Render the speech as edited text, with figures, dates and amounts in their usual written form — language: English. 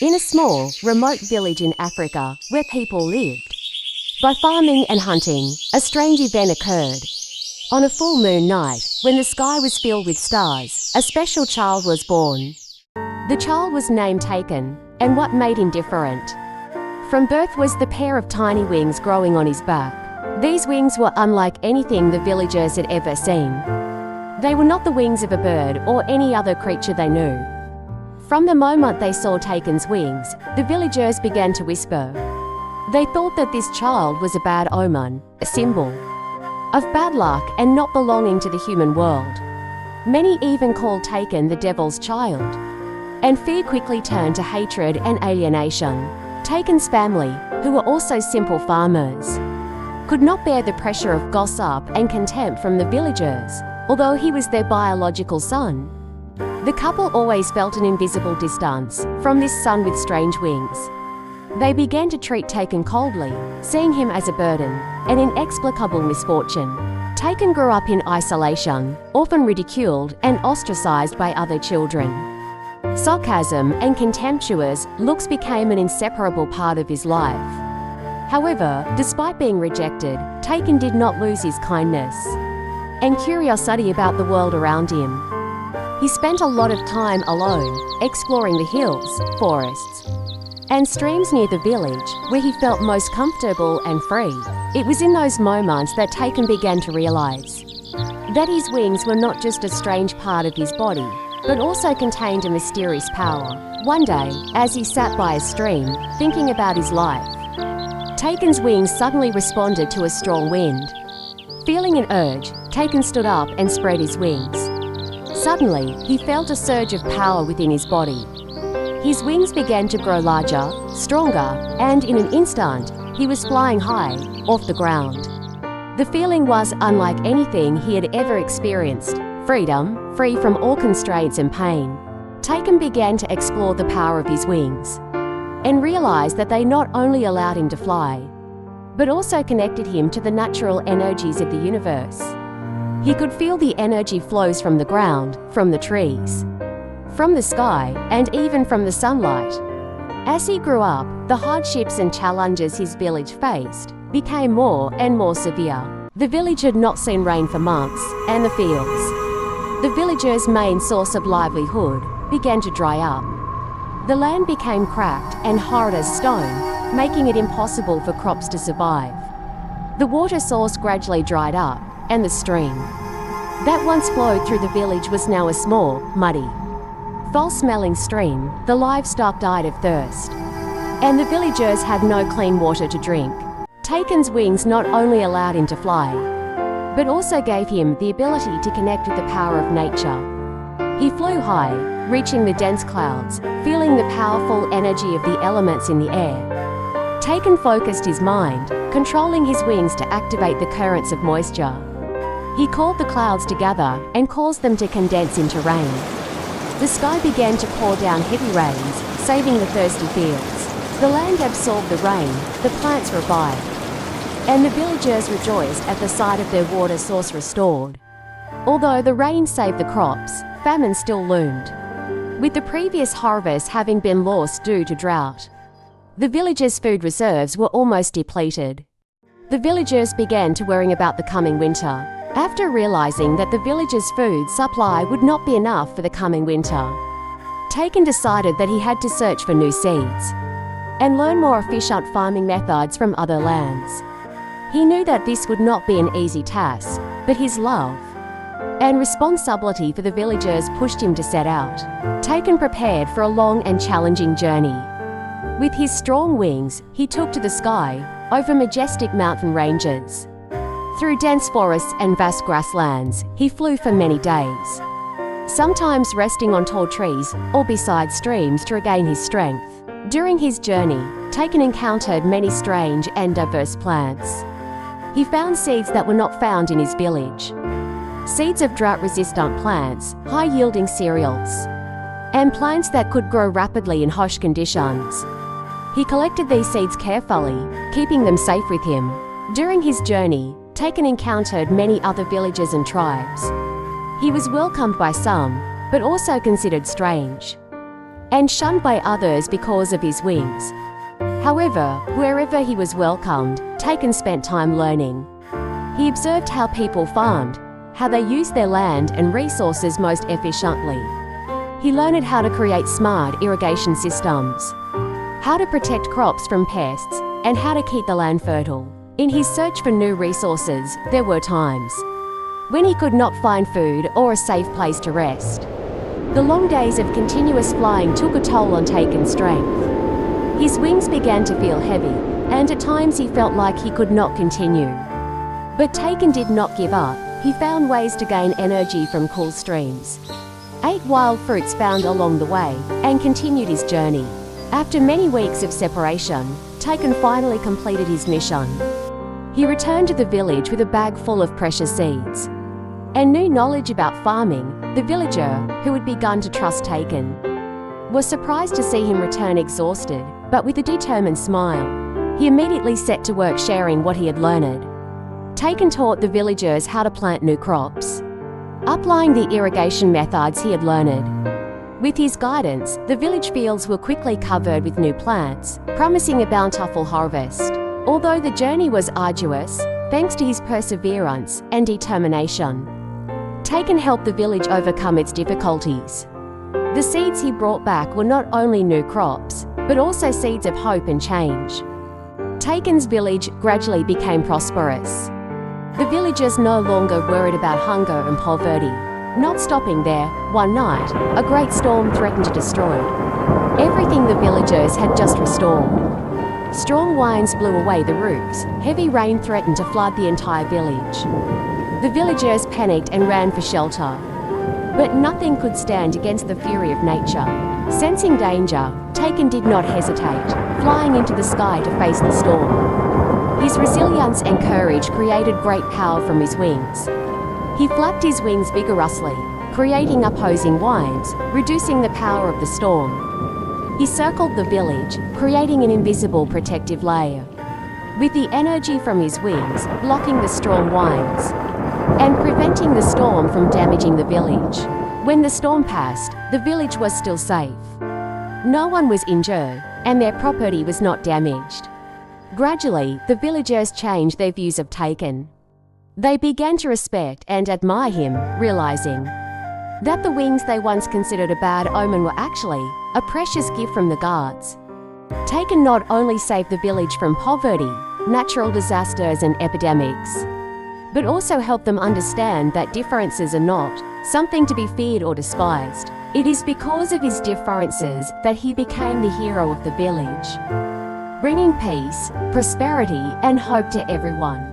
in a small, remote village in Africa where people lived by farming and hunting, a strange event occurred. On a full moon night, when the sky was filled with stars, a special child was born. The child was named Taken, and what made him different from birth was the pair of tiny wings growing on his back. These wings were unlike anything the villagers had ever seen. They were not the wings of a bird or any other creature they knew. From the moment they saw Taken's wings, the villagers began to whisper. They thought that this child was a bad omen, a symbol of bad luck and not belonging to the human world. Many even called Taken the devil's child. And fear quickly turned to hatred and alienation. Taken's family, who were also simple farmers, could not bear the pressure of gossip and contempt from the villagers, although he was their biological son. The couple always felt an invisible distance from this son with strange wings. They began to treat Taken coldly, seeing him as a burden, an inexplicable misfortune. Taken grew up in isolation, often ridiculed and ostracized by other children. Sarcasm and contemptuous looks became an inseparable part of his life. However, despite being rejected, Taken did not lose his kindness and curiosity about the world around him. He spent a lot of time alone, exploring the hills, forests, and streams near the village, where he felt most comfortable and free. It was in those moments that Taken began to realize that his wings were not just a strange part of his body, but also contained a mysterious power. One day, as he sat by a stream, thinking about his life, Taken's wings suddenly responded to a strong wind. Feeling an urge, Taken stood up and spread his wings. Suddenly, he felt a surge of power within his body. His wings began to grow larger, stronger, and in an instant, he was flying high, off the ground. The feeling was unlike anything he had ever experienced. Freedom, free from all constraints and pain. Taken began to explore the power of his wings and realized that they not only allowed him to fly, but also connected him to the natural energies of the universe. He could feel the energy flows from the ground, from the trees, from the sky, and even from the sunlight. As he grew up, the hardships and challenges his village faced became more and more severe. The village had not seen rain for months, and the fields, the villagers' main source of livelihood, began to dry up. The land became cracked and hard as stone, making it impossible for crops to survive. The water source gradually dried up, and the stream that once flowed through the village was now a small, muddy, foul-smelling stream. The livestock died of thirst, and the villagers had no clean water to drink. Taken's wings not only allowed him to fly, but also gave him the ability to connect with the power of nature. He flew high, reaching the dense clouds, feeling the powerful energy of the elements in the air. Taken focused his mind, controlling his wings to activate the currents of moisture. He called the clouds together and caused them to condense into rain. The sky began to pour down heavy rains, saving the thirsty fields. The land absorbed the rain, the plants revived, and the villagers rejoiced at the sight of their water source restored. Although the rain saved the crops, famine still loomed, with the previous harvest having been lost due to drought. The villagers' food reserves were almost depleted. The villagers began to worry about the coming winter. After realizing that the villagers' food supply would not be enough for the coming winter, Taken decided that he had to search for new seeds and learn more efficient farming methods from other lands. He knew that this would not be an easy task, but his love and responsibility for the villagers pushed him to set out. Taken prepared for a long and challenging journey. With his strong wings, he took to the sky, over majestic mountain ranges, through dense forests and vast grasslands. He flew for many days, sometimes resting on tall trees or beside streams to regain his strength. During his journey, Taken encountered many strange and diverse plants. He found seeds that were not found in his village. Seeds of drought-resistant plants, high-yielding cereals, and plants that could grow rapidly in harsh conditions. He collected these seeds carefully, keeping them safe with him. During his journey, Taken encountered many other villages and tribes. He was welcomed by some, but also considered strange. and shunned by others because of his wings. However, wherever he was welcomed, Taken spent time learning. He observed how people farmed, how they used their land and resources most efficiently. He learned how to create smart irrigation systems, how to protect crops from pests, and how to keep the land fertile. In his search for new resources, there were times when he could not find food or a safe place to rest. The long days of continuous flying took a toll on Taken's strength. His wings began to feel heavy, and at times he felt like he could not continue. But Taken did not give up. He found ways to gain energy from cool streams, ate wild fruits found along the way, and continued his journey. After many weeks of separation, Taken finally completed his mission. He returned to the village with a bag full of precious seeds and new knowledge about farming. The villager, who had begun to trust Taken, was surprised to see him return exhausted, but with a determined smile. He immediately set to work sharing what he had learned. Taken taught the villagers how to plant new crops, applying the irrigation methods he had learned. With his guidance, the village fields were quickly covered with new plants, promising a bountiful harvest. Although the journey was arduous, thanks to his perseverance and determination, Taken helped the village overcome its difficulties. The seeds he brought back were not only new crops, but also seeds of hope and change. Taken's village gradually became prosperous. The villagers no longer worried about hunger and poverty. Not stopping there, one night, a great storm threatened to destroy everything the villagers had just restored. Strong winds blew away the roofs. Heavy rain threatened to flood the entire village. The villagers panicked and ran for shelter. But nothing could stand against the fury of nature. Sensing danger, Taken did not hesitate, flying into the sky to face the storm. His resilience and courage created great power from his wings. He flapped his wings vigorously, creating opposing winds, reducing the power of the storm. He circled the village, creating an invisible protective layer, with the energy from his wings blocking the strong winds and preventing the storm from damaging the village. When the storm passed, the village was still safe. No one was injured, and their property was not damaged. Gradually, the villagers changed their views of Taken. They began to respect and admire him, realizing that the wings they once considered a bad omen were actually a precious gift from the gods. Taken not only saved the village from poverty, natural disasters and epidemics, but also helped them understand that differences are not something to be feared or despised. It is because of his differences that he became the hero of the village, bringing peace, prosperity, and hope to everyone.